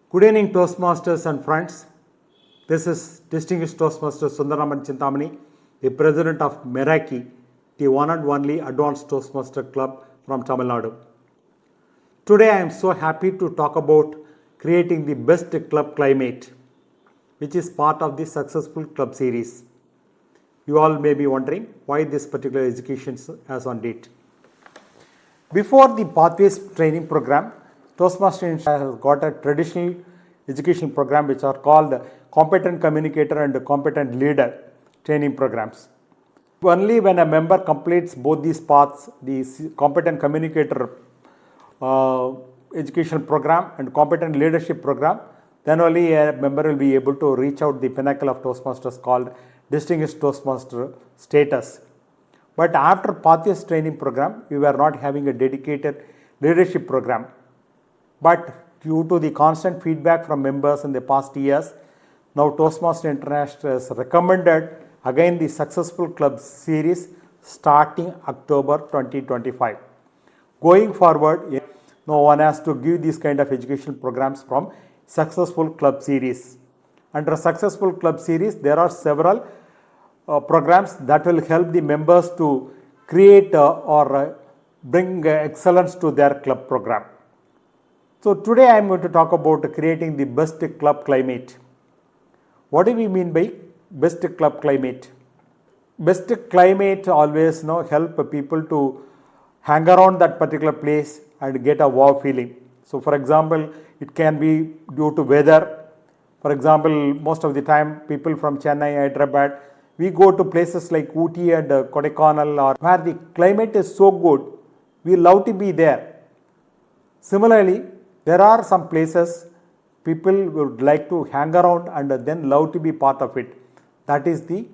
Good evening, Toastmasters and friends. This is Distinguished Toastmaster Sundaraman Chintamani, the President of Meraki, the one and only Advanced Toastmaster Club from Tamil Nadu. Today I am so happy to talk about creating the best club climate, which is part of the Successful Club series. You all may be wondering why this particular education is on date. Before the Pathways training program, Toastmaster India has got a traditional education program which are called Competent Communicator and Competent Leader training programs. Only when a member completes both these paths, the Competent Communicator education program and Competent Leadership program, then only a member will be able to reach out the pinnacle of Toastmasters called Distinguished Toastmaster status. But after Pathways training program, we were not having a dedicated leadership program. But due to the constant feedback from members in the past years, now Toastmaster International has recommended again the Successful Club series starting October 2025. Going forward, no one has to give these kind of educational programs from Successful Club series. Under Successful Club series, there are several programs that will help the members to create or bring excellence to their club program. So today I am going to talk about creating the best club climate. What do we mean by best club climate? Best climate always help people to hang around that particular place and get a wow feeling. So for example, it can be due to weather. For example, most of the time people from Chennai, Hyderabad, we go to places like Ooty and Kodaikanal or where the climate is so good, we love to be there. Similarly, there are some places people would like to hang around and then love to be part of it. That is the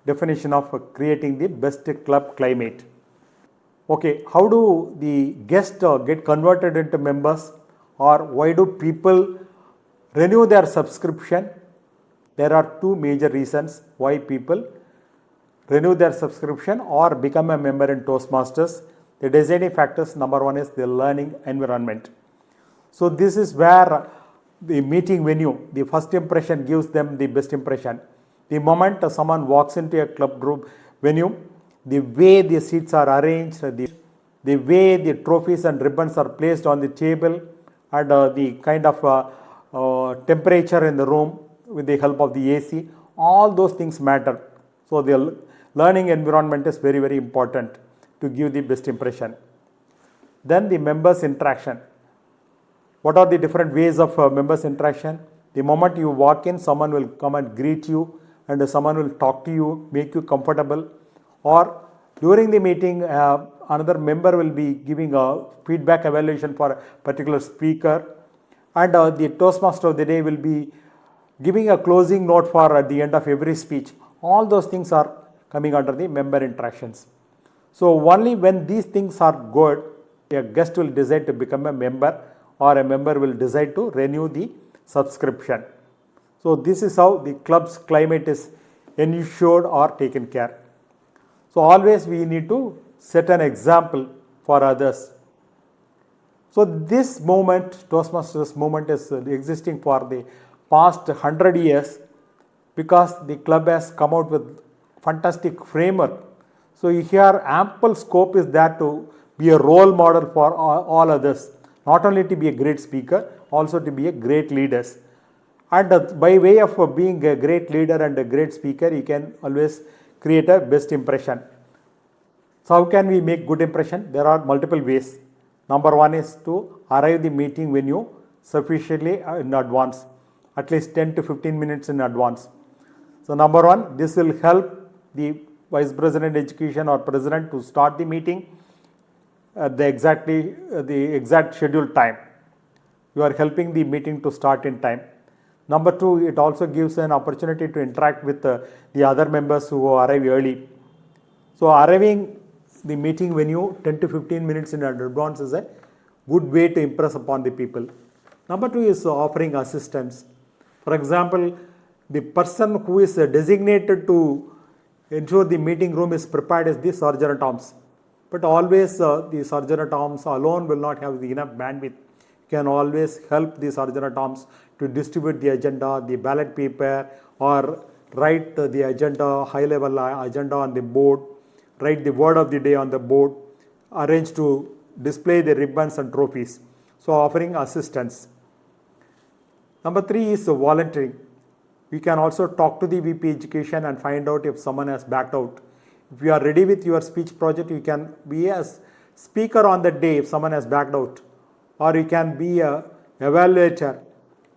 definition of creating the best club climate. Okay, how do the guests get converted into members, or why do people renew their subscription? There are two major reasons why people renew their subscription or become a member in Toastmasters. The deciding factors, number one is the learning environment. So this is where the meeting venue, the first impression gives them the best impression. The moment someone walks into a club group venue, the way the seats are arranged, the way the trophies and ribbons are placed on the table, and the kind of temperature in the room with the help of the AC, all those things matter. So the learning environment is very, very important to give the best impression. Then the members' interaction. What are the different ways of members' interaction? The moment you walk in, someone will come and greet you and someone will talk to you, make you comfortable. Or during the meeting, another member will be giving a feedback evaluation for a particular speaker, and the Toastmaster of the day will be giving a closing note for at the end of every speech. All those things are coming under the member interactions. So only when these things are good, a guest will decide to become a member, or a member will decide to renew the subscription. So this is how the club's climate is ensured or taken care. So always we need to set an example for others. So this movement, Toastmasters movement, is existing for the past 100 years because the club has come out with fantastic framework. So here ample scope is there to be a role model for all others. Not only to be a great speaker, also to be a great leader. And by way of being a great leader and a great speaker, you can always create a best impression. So how can we make good impression? There are multiple ways. Number one is to arrive the meeting venue sufficiently in advance, at least 10 to 15 minutes in advance. So number one, this will help the Vice President Education or President to start the meeting at the exact scheduled time. You are helping the meeting to start in time. Number two, it also gives an opportunity to interact with the other members who arrive early. So arriving the meeting venue 10 to 15 minutes in advance is a good way to impress upon the people. Number two is offering assistance. For example, the person who is designated to ensure the meeting room is prepared is the sergeant at arms. But always the sergeant at arms alone will not have enough bandwidth. you can always help the sergeant at arms to distribute the agenda, the ballot paper, or write the agenda, high level agenda on the board, write the word of the day on the board, arrange to display the ribbons and trophies. So offering assistance. Number 3 is volunteering. You can also talk to the VP Education and find out if someone has backed out. If you are ready with your speech project, you can be a speaker on the day if someone has backed out, or you can be a evaluator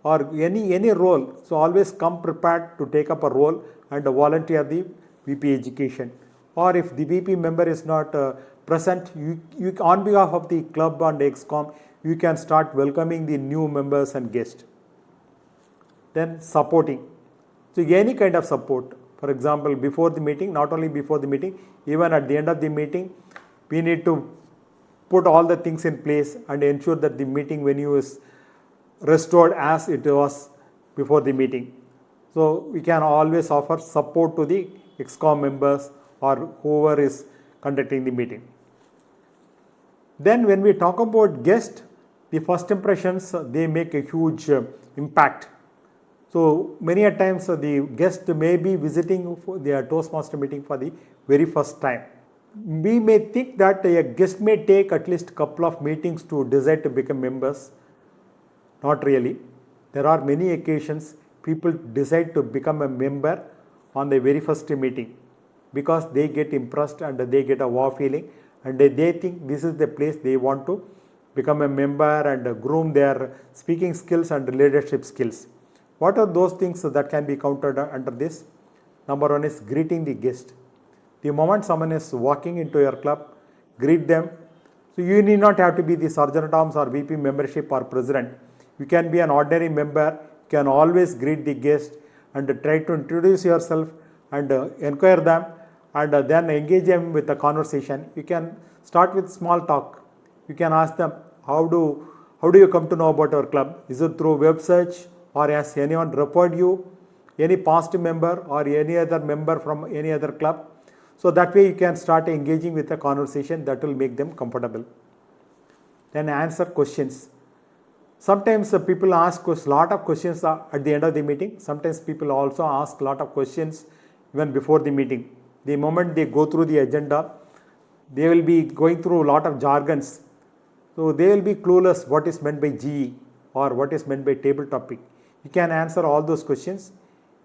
or any role. So always come prepared to take up a role and volunteer the VP Education. Or if the VP member is not present, you on behalf of the club and ExCom, you can start welcoming the new members and guests. Then supporting. So any kind of support. For example, before the meeting, not only before the meeting, even at the end of the meeting, we need to put all the things in place and ensure that the meeting venue is restored as it was before the meeting. So we can always offer support to the ExCom members or whoever is conducting the meeting. Then when we talk about guests, the first impressions, they make a huge impact. So many a times the guest may be visiting for their Toastmaster meeting for the very first time. We may think that a guest may take at least a couple of meetings to decide to become members. Not really. There are many occasions people decide to become a member on the very first meeting because they get impressed and they get a wow feeling and they think this is the place they want to become a member and groom their speaking skills and leadership skills. What are those things that can be counted under this? Number 1 is greeting the guest. The moment someone is walking into your club, greet them. So you need not have to be the sergeant at arms or VP membership or president. You can be an ordinary member. You can always greet the guest and try to introduce yourself and inquire them and then engage them with a conversation. You can start with small talk. You can ask them, how do you come to know about our club? Is it through web search? Or has anyone referred you, any past member or any other member from any other club? So that way you can start engaging with a conversation that will make them comfortable. Then answer questions. Sometimes people ask a lot of questions at the end of the meeting. Sometimes people also ask a lot of questions even before the meeting. The moment they go through the agenda, they will be going through a lot of jargons. So they will be clueless what is meant by GE or what is meant by table topic. You can answer all those questions.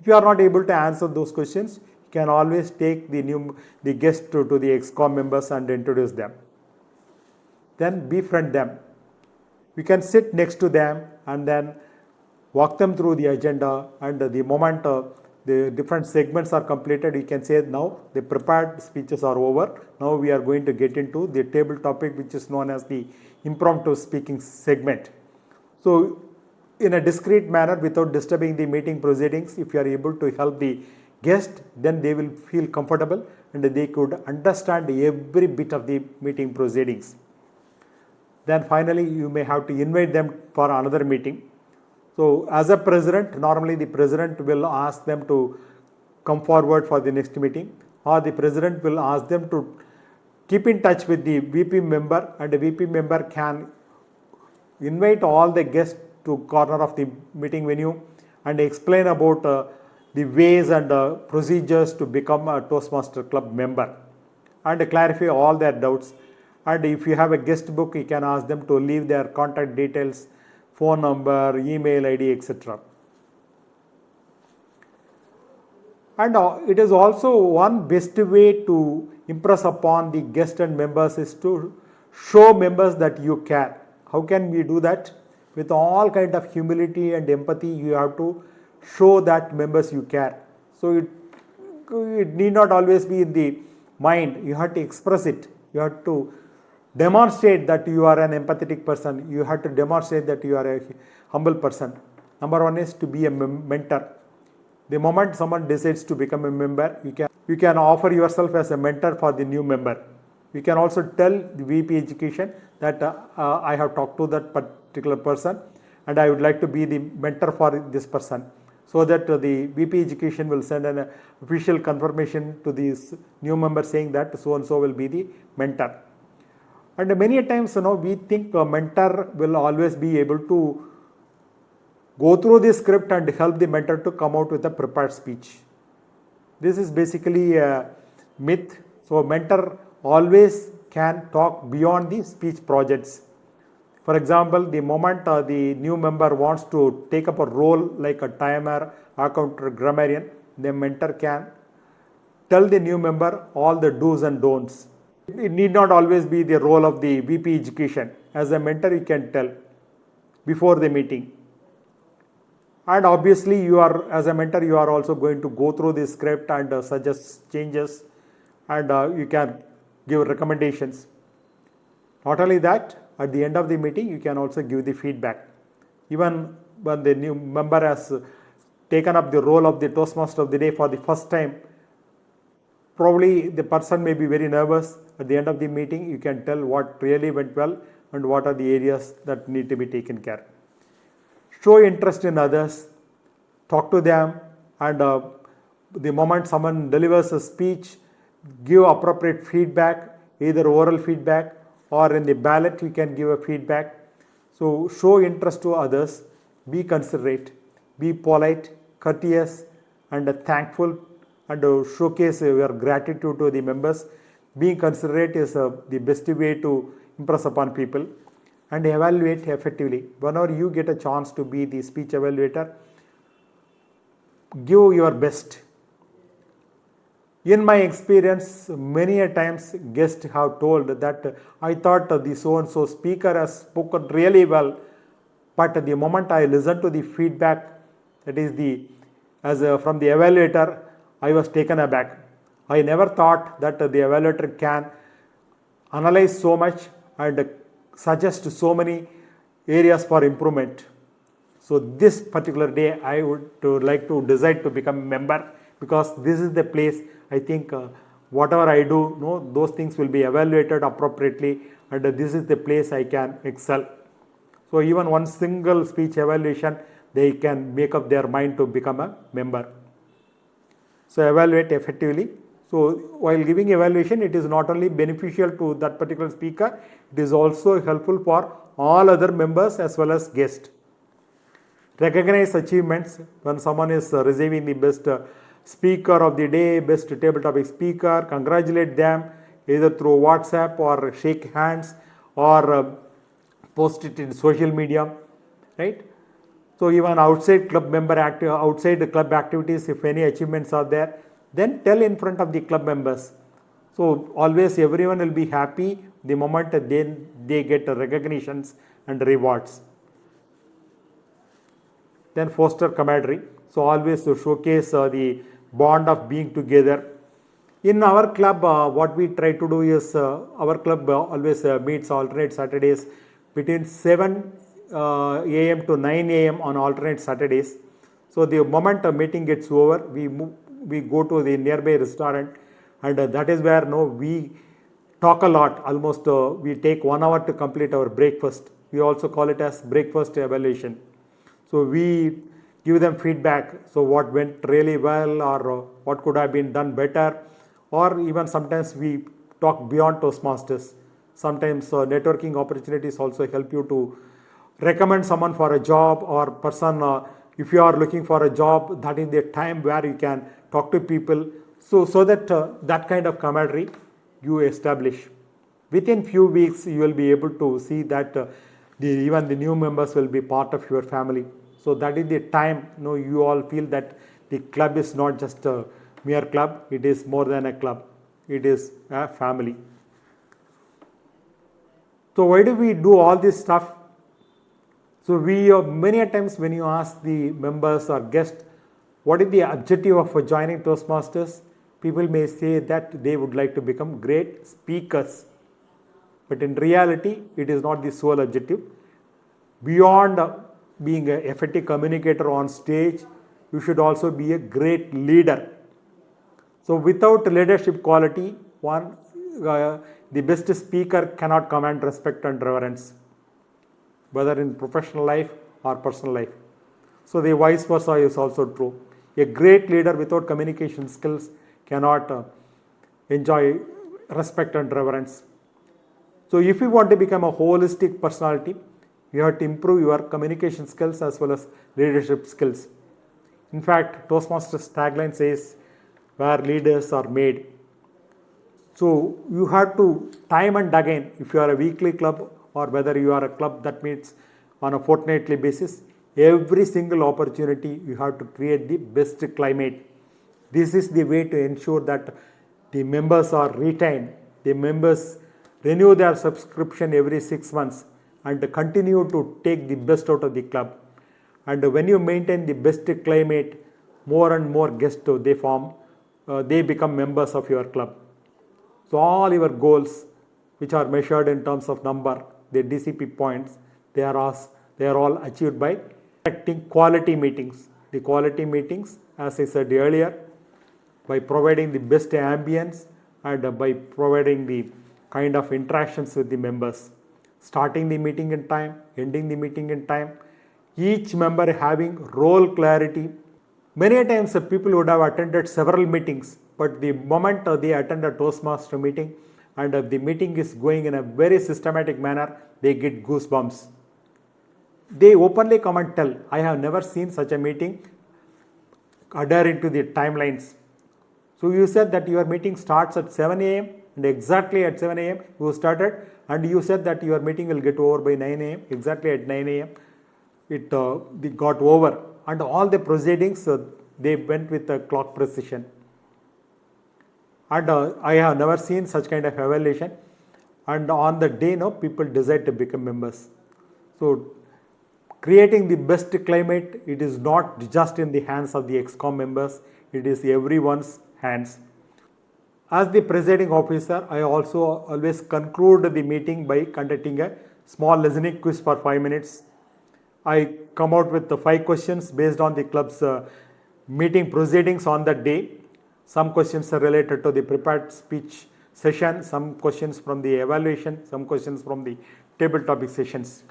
If you are not able to answer those questions, you can always take the guest to the ExCom members and introduce them. Then befriend them. You can sit next to them and then walk them through the agenda, and the moment the different segments are completed, you can say now the prepared speeches are over. Now we are going to get into the table topic, which is known as the impromptu speaking segment. So in a discreet manner, without disturbing the meeting proceedings, if you are able to help the guest, then they will feel comfortable and they could understand every bit of the meeting proceedings. Then finally, you may have to invite them for another meeting. So as a president, normally the president will ask them to come forward for the next meeting, or the president will ask them to keep in touch with the VP member, and the VP member can invite all the guests to corner of the meeting venue and explain about the ways and procedures to become a Toastmaster Club member and clarify all their doubts. And if you have a guest book, you can ask them to leave their contact details, phone number, email ID, etc. And it is also one best way to impress upon the guests and members is to show members that you care. How can we do that? With all kind of humility and empathy, you have to show that members you care. So it need not always be in the mind. You have to express it. You have to demonstrate that you are an empathetic person. You have to demonstrate that you are a humble person. Number 1 is to be a mentor. The moment someone decides to become a member, you can offer yourself as a mentor for the new member. You can also tell the VP Education that I have talked to that particular person and I would like to be the mentor for this person, so that the VP Education will send an official confirmation to this new member saying that so and so will be the mentor. And many a times, we think a mentor will always be able to go through the script and help the mentor to come out with a prepared speech. This is basically a myth. So mentor always can talk beyond the speech projects. For example, the moment the new member wants to take up a role like a timer, accountant, grammarian, the mentor can tell the new member all the do's and don'ts. It need not always be the role of the VP education. As a mentor, you can tell before the meeting. And obviously, as a mentor, you are also going to go through the script and suggest changes, and you can give recommendations. Not only that, at the end of the meeting, you can also give the feedback. Even when the new member has taken up the role of the Toastmaster of the day for the first time, probably the person may be very nervous. At the end of the meeting, you can tell what really went well and what are the areas that need to be taken care. Show interest in others, talk to them, and the moment someone delivers a speech, give appropriate feedback, either oral feedback or in the ballot you can give a feedback. So show interest to others, be considerate, be polite, courteous, and thankful, and showcase your gratitude to the members. Being considerate is the best way to impress upon people. And evaluate effectively. Whenever you get a chance to be the speech evaluator, give your best. In my experience, many a times guests have told that I thought the so-and-so speaker has spoken really well, but the moment I listened to the feedback, that is from the evaluator, I was taken aback. I never thought that the evaluator can analyze so much and suggest so many areas for improvement. So this particular day, I would like to decide to become a member, because this is the place I think whatever I do, those things will be evaluated appropriately, and this is the place I can excel. So even one single speech evaluation, they can make up their mind to become a member. So evaluate effectively. So while giving evaluation, it is not only beneficial to that particular speaker, it is also helpful for all other members as well as guests. Recognize achievements. When someone is receiving the best speaker of the day, best table topic speaker, congratulate them either through WhatsApp or shake hands or post it in social media, right? So even outside club activities, if any achievements are there, then tell in front of the club members. So always everyone will be happy the moment they get recognitions and rewards. Then foster camaraderie. So always to showcase the bond of being together. In our club, what we try to do is our club always meets alternate Saturdays between 7 a.m. to 9 a.m. on alternate Saturdays. So the moment a meeting gets over, we go to the nearby restaurant, and that is where we talk a lot. Almost we take 1 hour to complete our breakfast. We also call it as breakfast evaluation. So we give them feedback. So what went really well, or what could have been done better, or even sometimes we talk beyond Toastmasters. Sometimes networking opportunities also help you to recommend someone for a job, or person, if you are looking for a job, that is the time where you can talk to people. So that that kind of camaraderie you establish. Within few weeks, you will be able to see that even the new members will be part of your family. So that is the time you all feel that the club is not just a mere club, it is more than a club, it is a family. So why do we do all this stuff? So many a times when you ask the members or guests, what is the objective of joining Toastmasters? People may say that they would like to become great speakers. But in reality, it is not the sole objective. Beyond being an effective communicator on stage, you should also be a great leader. So without leadership quality, the best speaker cannot command respect and reverence, whether in professional life or personal life. So the vice versa is also true. A great leader without communication skills cannot enjoy respect and reverence. So if you want to become a holistic personality, you have to improve your communication skills as well as leadership skills. In fact, Toastmasters tagline says, where leaders are made. So you have to time and again, if you are a weekly club or whether you are a club that meets on a fortnightly basis, every single opportunity you have to create the best climate. This is the way to ensure that the members are retained, the members renew their subscription every 6 months and continue to take the best out of the club. And when you maintain the best climate, more and more guests they become members of your club. So all your goals, which are measured in terms of number, the DCP points, they are all achieved by conducting quality meetings. The quality meetings, as I said earlier, by providing the best ambience and by providing the kind of interactions with the members. Starting the meeting in time, ending the meeting in time, each member having role clarity. Many times people would have attended several meetings, but the moment they attend a Toastmaster meeting and the meeting is going in a very systematic manner, they get goosebumps. They openly come and tell, I have never seen such a meeting adhering to the timelines. So you said that your meeting starts at 7 a.m. and exactly at 7 a.m. you started, and you said that your meeting will get over by 9 a.m. Exactly at 9 a.m. it got over, and all the proceedings they went with a clock precision. And I have never seen such kind of evaluation. And on the day, people decide to become members. So creating the best climate, it is not just in the hands of the ExCom members, it is everyone's hands. As the presiding officer, I also always conclude the meeting by conducting a small listening quiz for 5 minutes. I come out with the 5 questions based on the club's meeting proceedings on that day. Some questions are related to the prepared speech session, some questions from the evaluation, some questions from the table topic sessions.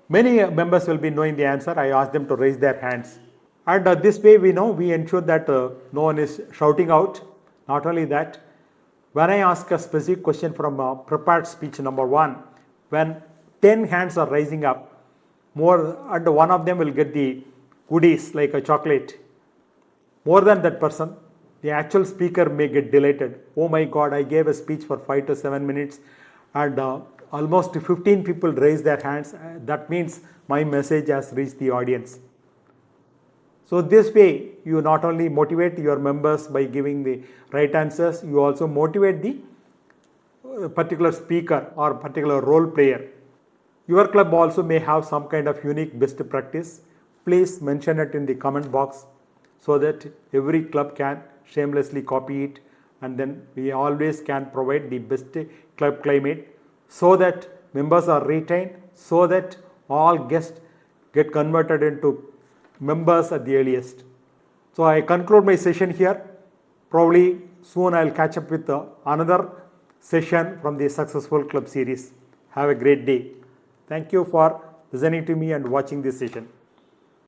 Many members will be knowing the answer. I ask them to raise their hands. And this way we ensure that no one is shouting out. Not only that, when I ask a specific question from prepared speech number 1, when 10 hands are rising up, and one of them will get the goodies like a chocolate. More than that person, the actual speaker may get delighted. Oh my God, I gave a speech for 5 to 7 minutes and almost 15 people raised their hands. That means my message has reached the audience. So this way, you not only motivate your members by giving the right answers, you also motivate the particular speaker or particular role player. Your club also may have some kind of unique best practice. Please mention it in the comment box so that every club can shamelessly copy it, and then we always can provide the best club climate so that members are retained, so that all guests get converted into members at the earliest. So I conclude my session here. Probably soon I'll catch up with another session from the Successful Club series. Have a great day. Thank you for listening to me and watching this session.